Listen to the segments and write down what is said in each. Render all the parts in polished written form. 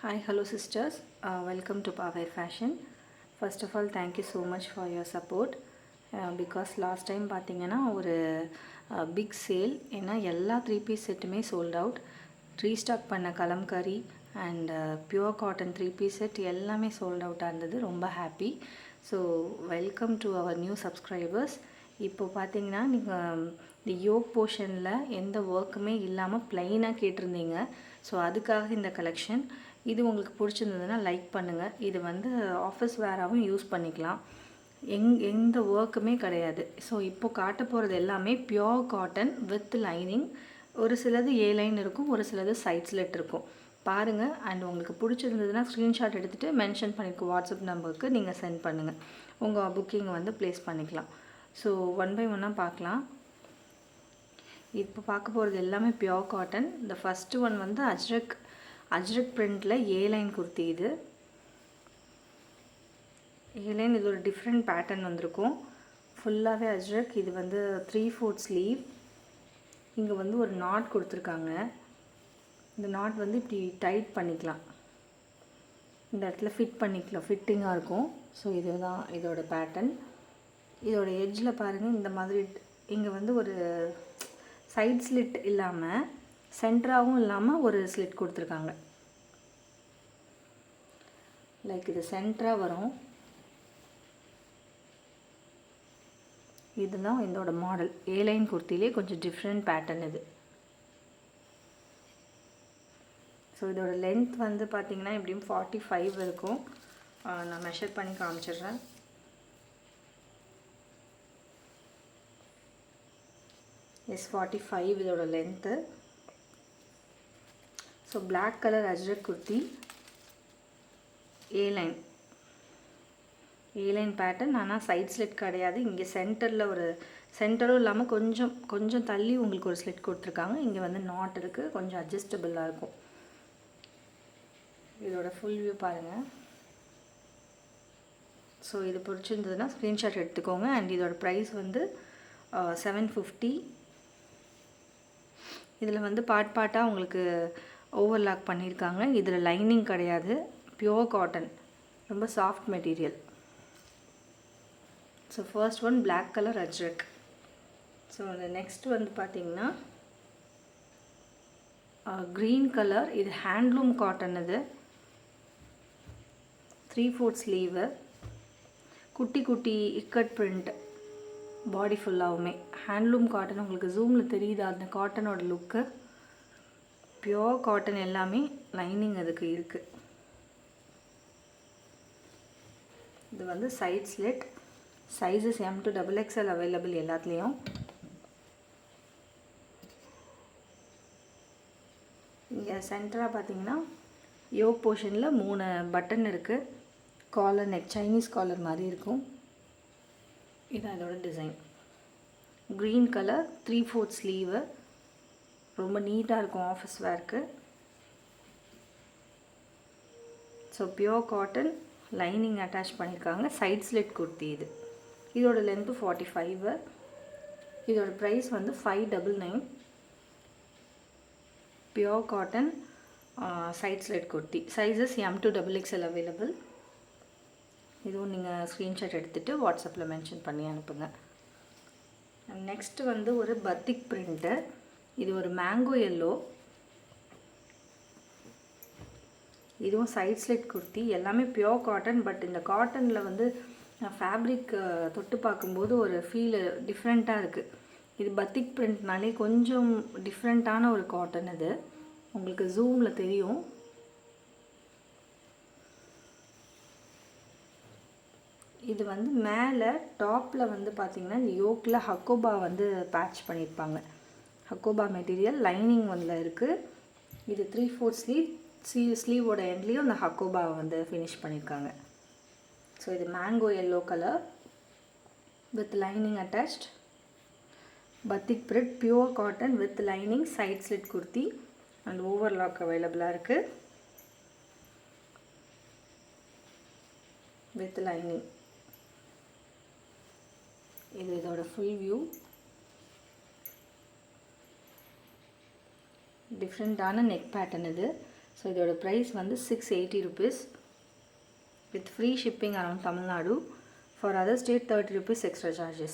Hi, hello sisters. Welcome to Power Fashion. First of all, thank you so much for your support. Because last time பார்த்தீங்கன்னா ஒரு big sale, ஏன்னா எல்லா 3 piece செட்டுமே sold out. Restock பண்ண kalamkari and pure cotton 3 piece set எல்லாமே sold அவுட்டாக இருந்தது. ரொம்ப happy. So welcome to our new subscribers. இப்போ பார்த்தீங்கன்னா நீங்கள் இந்த யோக் போர்ஷனில் எந்த ஒர்க்குமே இல்லாமல் ப்ளைனாக கேட்டிருந்தீங்க. ஸோ அதுக்காக இந்த கலெக்ஷன். இது உங்களுக்கு பிடிச்சிருந்ததுன்னா லைக் பண்ணுங்கள். இது வந்து ஆஃபீஸ் வேராகவும் யூஸ் பண்ணிக்கலாம். எந்த ஒர்க்குமே கிடையாது. ஸோ இப்போது காட்ட போகிறது எல்லாமே பியோர் காட்டன் வித் லைனிங். ஒரு சிலது ஏ லைன் இருக்கும், ஒரு சிலது சைட் ஸ்லிட் இருக்கும். பாருங்கள். அண்ட் உங்களுக்கு பிடிச்சிருந்ததுன்னா ஸ்க்ரீன்ஷாட் எடுத்துகிட்டு மென்ஷன் பண்ணியிருக்க வாட்ஸ்அப் நம்பருக்கு நீங்கள் சென்ட் பண்ணுங்கள். உங்கள் புக்கிங்கை வந்து ப்ளேஸ் பண்ணிக்கலாம். ஸோ ஒன் பை ஒன்னாக பார்க்கலாம். இப்போ பார்க்க போகிறது எல்லாமே பியோர் காட்டன். இந்த ஃபஸ்ட்டு ஒன் வந்து அஜ்ரக் பிரிண்டில் ஏ லைன் குர்த்தி. இது ஏ லைன். இது ஒரு டிஃப்ரெண்ட் பேட்டர்ன் வந்திருக்கும். ஃபுல்லாகவே அஜ்ரக். இது வந்து 3/4 ஸ்லீவ். இங்கே வந்து ஒரு நாட் கொடுத்துருக்காங்க. இந்த நாட் வந்து இப்படி டைட் பண்ணிக்கலாம். இந்த இடத்துல ஃபிட் பண்ணிக்கலாம், ஃபிட்டிங்காக இருக்கும். ஸோ இதுதான் இதோட பேட்டர்ன். இதோட எட்ஜில் பாருங்கள், இந்த மாதிரி இங்கே வந்து ஒரு சைட் ஸ்லிட் இல்லாமல் சென்டராகவும் இல்லாமல் ஒரு ஸ்லிட் கொடுத்துருக்காங்க. லைக் இது சென்டராக வரும். இதுதான் இதோட மாடல். ஏ லைன் குர்த்திலே கொஞ்சம் டிஃப்ரெண்ட் பேட்டர்ன் இது. ஸோ இதோட லென்த் வந்து பார்த்திங்கன்னா எப்படியும் 45 இருக்கும். நான் மெஷர் பண்ணி காமிச்சிடுறேன். எஸ் 45 இதோட length. So black colour ajrakh kurti, A line pattern. ஆனால் சைட் ஸ்லிட் கிடையாது. இங்கே சென்டரில் ஒரு சென்டரும் இல்லாமல் கொஞ்சம் தள்ளி உங்களுக்கு ஒரு ஸ்லிட் கொடுத்துருக்காங்க. இங்கே வந்து நாட் இருக்குது, கொஞ்சம் அட்ஜஸ்டபிளாக இருக்கும். இதோட ஃபுல் வியூ பாருங்கள். ஸோ இது பிடிச்சிருந்ததுன்னா ஸ்க்ரீன்ஷாட் எடுத்துக்கோங்க. அண்ட் இதோட ப்ரைஸ் வந்து 750. இதில் வந்து பார்ட்டாக உங்களுக்கு ஓவர்லாக் பண்ணியிருக்காங்க. இதில் லைனிங் கிடையாது. பியோர் காட்டன், ரொம்ப soft material. So first one black colour ajrakh. So அந்த நெக்ஸ்ட் வந்து பார்த்திங்கன்னா க்ரீன் கலர். இது ஹேண்ட்லூம் காட்டன். இது 3/4 ஸ்லீவு. குட்டி இக்கட் பிரிண்ட் பாடி ஃபுல்லாகவுமே ஹேண்ட்லூம் காட்டன். உங்களுக்கு ஜூமில் தெரியுதா அந்த காட்டனோட லுக்கு? Pure cotton. எல்லாமே லைனிங் அதுக்கு இருக்குது. இது வந்து side slit. Sizes M to XXL available எல்லாத்துலேயும். இங்கே சென்டராக பார்த்தீங்கன்னா யோக் போர்ஷனில் 3 பட்டன் இருக்குது. காலர் நெக், சைனீஸ் காலர் மாதிரி இருக்கும். இது அதோட டிசைன். Green colour 3/4 sleeve. ரொம்ப நீட்டாக இருக்கும் ஆஃபீஸ் வேர்க்கு. So pure cotton, lining attach பண்ணியிருக்காங்க. சைட் ஸ்லிட் குர்த்தி இது. இதோட லென்த்து 45. இதோட ப்ரைஸ் வந்து 599. Pure cotton side slit kurti. Sizes M to XXL available. இதுவும் நீங்கள் ஸ்க்ரீன்ஷாட் எடுத்துகிட்டு வாட்ஸ்அப்பில் மென்ஷன் பண்ணி அனுப்புங்க. நெக்ஸ்ட்டு வந்து ஒரு பத்திக் பிரிண்ட்டு. இது ஒரு மேங்கோ எல்லோ. இதுவும் சைட் ஸ்லிட் குர்த்தி. எல்லாமே பியோர் காட்டன். பட் இந்த காட்டனில் வந்து ஃபேப்ரிக் தொட்டு பார்க்கும்போது ஒரு ஃபீல் டிஃப்ரெண்ட்டாக இருக்குது. இது பத்திக் பிரிண்ட்னாலே கொஞ்சம் டிஃப்ரெண்ட்டான ஒரு காட்டன். இது உங்களுக்கு ஜூமில் தெரியும். இது வந்து மேலே டாப்பில் வந்து பார்த்திங்கன்னா இந்த யோக்கில் ஹக்கோபா வந்து பேட்ச் பண்ணியிருப்பாங்க. ஹக்கோபா மெட்டீரியல் லைனிங் வந்து இருக்குது. இது 3/4 ஸ்லீவோட எண்ட்லேயும் அந்த ஹக்கோபாவை வந்து ஃபினிஷ் பண்ணியிருக்காங்க. ஸோ இது mango yellow colour with lining attached. Batik print, pure cotton with lining, side slit kurti and overlock அவைலபிளாக இருக்குது வித் லைனிங். இது இதோட ஃபுல் வியூ. டிஃப்ரெண்ட்டான நெக் பேட்டர்ன் இது. ஸோ இதோட ப்ரைஸ் வந்து 680 rupees with free shipping around Tamil Nadu. For other state 30 rupees extra charges.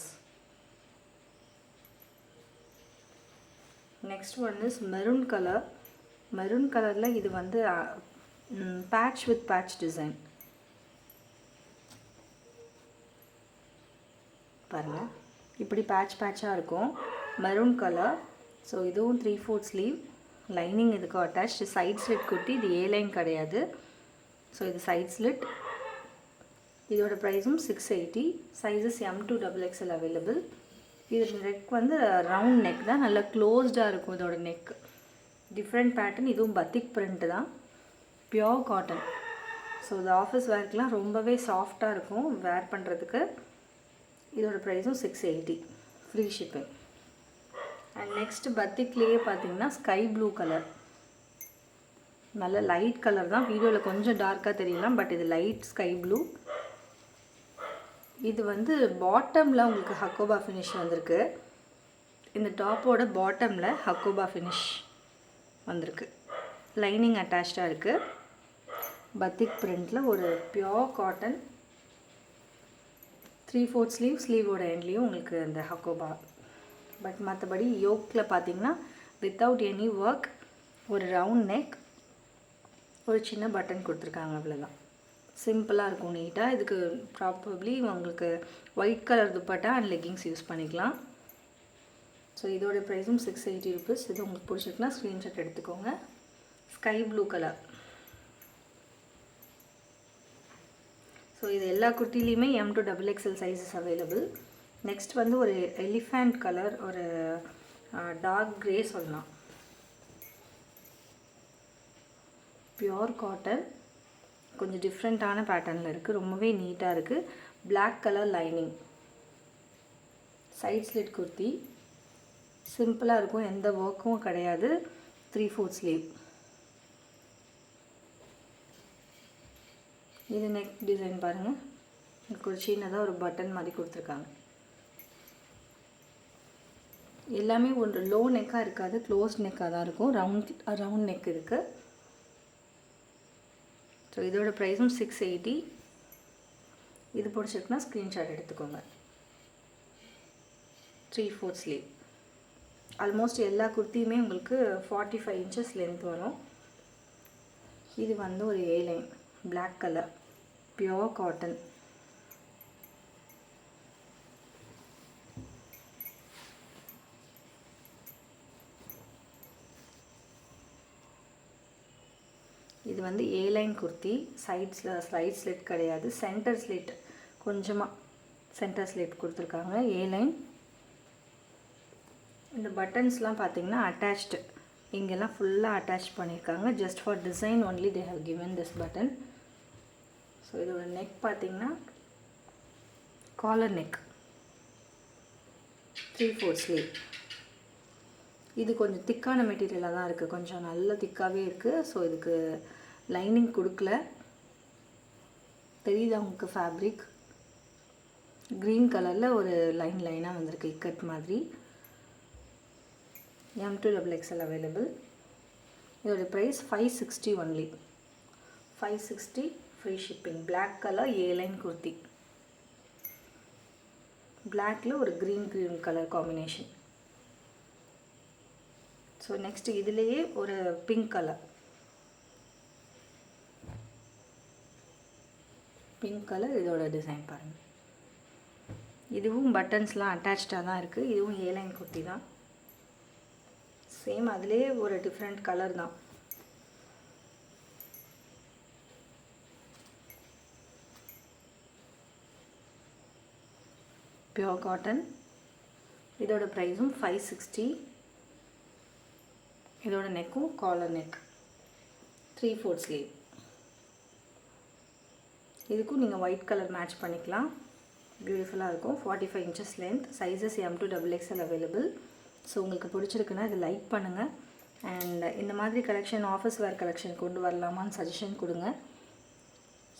Next one is maroon color. Maroon color la idu vandu patch with patch design. பாருங்க இப்படி patch-ஆ இருக்கும் maroon color. So இதுவும் 3/4 sleeve. Lining இதுக்கு attached. Side slit குட்டி. இது ஏ line கிடையாது. So இது side slit. இதோட ப்ரைஸும் 680. Sizes M to XXL available. இது நெக் வந்து ரவுண்ட் நெக் தான். நல்லா க்ளோஸ்டாக இருக்கும் இதோட நெக். Different pattern. இதுவும் பத்திக் பிரிண்ட் தான். Pure cotton. ஸோ இது ஆஃபீஸ் வேர்க்கெலாம் ரொம்பவே சாஃப்டாக இருக்கும் வேர் பண்ணுறதுக்கு. இதோட ப்ரைஸும் 680. Free shipping. அண்ட் நெக்ஸ்ட் பத்திக்லேயே பார்த்தீங்கன்னா ஸ்கை ப்ளூ கலர். நல்ல லைட் கலர் தான். வீடியோவில் கொஞ்சம் டார்க்காக தெரியலாம், பட் இது லைட் ஸ்கை ப்ளூ. இது வந்து பாட்டமில் உங்களுக்கு ஹக்கோபா ஃபினிஷ் வந்திருக்கு. இந்த டாப்போட பாட்டமில் ஹக்கோபா ஃபினிஷ் வந்திருக்கு. லைனிங் அட்டாச்சாக இருக்குது. பத்திக் பிரிண்டில் ஒரு பியோர் காட்டன். 3/4 ஸ்லீவ். ஸ்லீவோட எண்ட்லேயும் உங்களுக்கு இந்த ஹக்கோபா. பட் மற்றபடி யோக்கில் பார்த்தீங்கன்னா வித்தவுட் எனி ஒர்க், ஒரு ரவுண்ட் நெக், ஒரு சின்ன பட்டன் கொடுத்துருக்காங்க. அவ்வளோதான். சிம்பிளாக இருக்கும், நீட்டாக. இதுக்கு ப்ராபப்ளி உங்களுக்கு white colour dupatta and leggings use பண்ணிக்கலாம். ஸோ இதோட ப்ரைஸும் 680 rupees. இது உங்களுக்கு பிடிச்சிருக்குன்னா ஸ்க்ரீன்ஷாட் எடுத்துக்கோங்க. Sky blue colour. ஸோ இது எல்லா குர்த்திலையுமே M to XXL sizes available. Next வந்து ஒரு எலிஃபண்ட் கலர், ஒரு டார்க் க்ரே சொல்லலாம். Pure cotton. கொஞ்சம் டிஃப்ரெண்ட்டான பேட்டர்னில் இருக்குது. ரொம்பவே நீட்டாக இருக்குது. Black colour lining. Side slit kurti. சிம்பிளாக இருக்கும், எந்த ஒர்க்கும் கிடையாது. 3/4 ஸ்லீவ். இது நெக் டிசைன் பாருங்கள். இதுக்கு ஒரு சின்னதாக ஒரு பட்டன் மாதிரி கொடுத்துருக்காங்க. எல்லாமே ஒரு லோ நெக்காக இருக்காது, க்ளோஸ் நெக்காக தான் இருக்கும். ரவுண்ட் நெக் இருக்குது. ஸோ இதோட ப்ரைஸும் 680. இது பிடிச்சிருக்குன்னா ஸ்க்ரீன்ஷாட் எடுத்துக்கோங்க. 3/4 ஸ்லீவ். ஆல்மோஸ்ட் எல்லா குர்த்தியுமே உங்களுக்கு 45 inches லென்த் வரும். இது வந்து ஒரு A line black colour pure cotton. இது வந்து A line kurti. Side slit கிடையாது, சென்டர் ஸ்லிட். கொஞ்சமாக சென்டர் ஸ்லிட் கொடுத்துருக்காங்க. A line. இந்த பட்டன்ஸ்லாம் பார்த்தீங்கன்னா அட்டாச்டு. இங்கெல்லாம் ஃபுல்லாக அட்டாச் பண்ணியிருக்காங்க. Just for design only they have given this button. So இதோட நெக் பார்த்தீங்கன்னா காலர் நெக். 3/4 ஸ்லீவ். இது கொஞ்சம் திக்கான மெட்டீரியலாக தான் இருக்குது. கொஞ்சம் நல்ல திக்காகவே இருக்குது. ஸோ இதுக்கு லைனிங் கொடுக்கல. தெரியுதா உங்களுக்கு ஃபேப்ரிக்? க்ரீன் கலரில் ஒரு லைனாக வந்திருக்கு, இக்கட் மாதிரி. M to XXL available. இதோட price 560 only. 560 free shipping. Black colour A line kurti. பிளாக்கில் ஒரு green colour combination. So next இதுலேயே ஒரு பிங்க் கலர். இதோட டிசைன் பாருங்கள். இதுவும் பட்டன்ஸ்லாம் அட்டாச்சாக தான் இருக்குது. இதுவும் ஏ லைன் குர்த்தி தான். சேம் அதிலே ஒரு டிஃப்ரெண்ட் கலர் தான். Pure cotton. இதோட ப்ரைஸும் 560. இதோட நெக்கும் காலர் நெக். 3/4 ஸ்லீவ். இதுக்கும் நீங்கள் ஒயிட் கலர் மேட்ச் பண்ணிக்கலாம். பியூட்டிஃபுல்லாக இருக்கும். 45 inches length. Sizes M to XXL available. So உங்களுக்கு பிடிச்சிருக்குன்னா இதை லைக் பண்ணுங்கள். அண்ட் இந்த மாதிரி கலெக்ஷன், ஆஃபீஸ் வேர் கலெக்ஷன் கொண்டு வரலாமான்னு சஜஷன் கொடுங்க.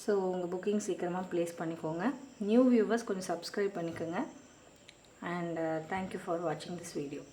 ஸோ உங்கள் புக்கிங் சீக்கிரமாக ப்ளேஸ் பண்ணிக்கோங்க. நியூ வியூவர்ஸ் கொஞ்சம் சப்ஸ்கிரைப் பண்ணிக்கோங்க. அண்ட் தேங்க்யூ ஃபார் வாட்சிங் திஸ் வீடியோ.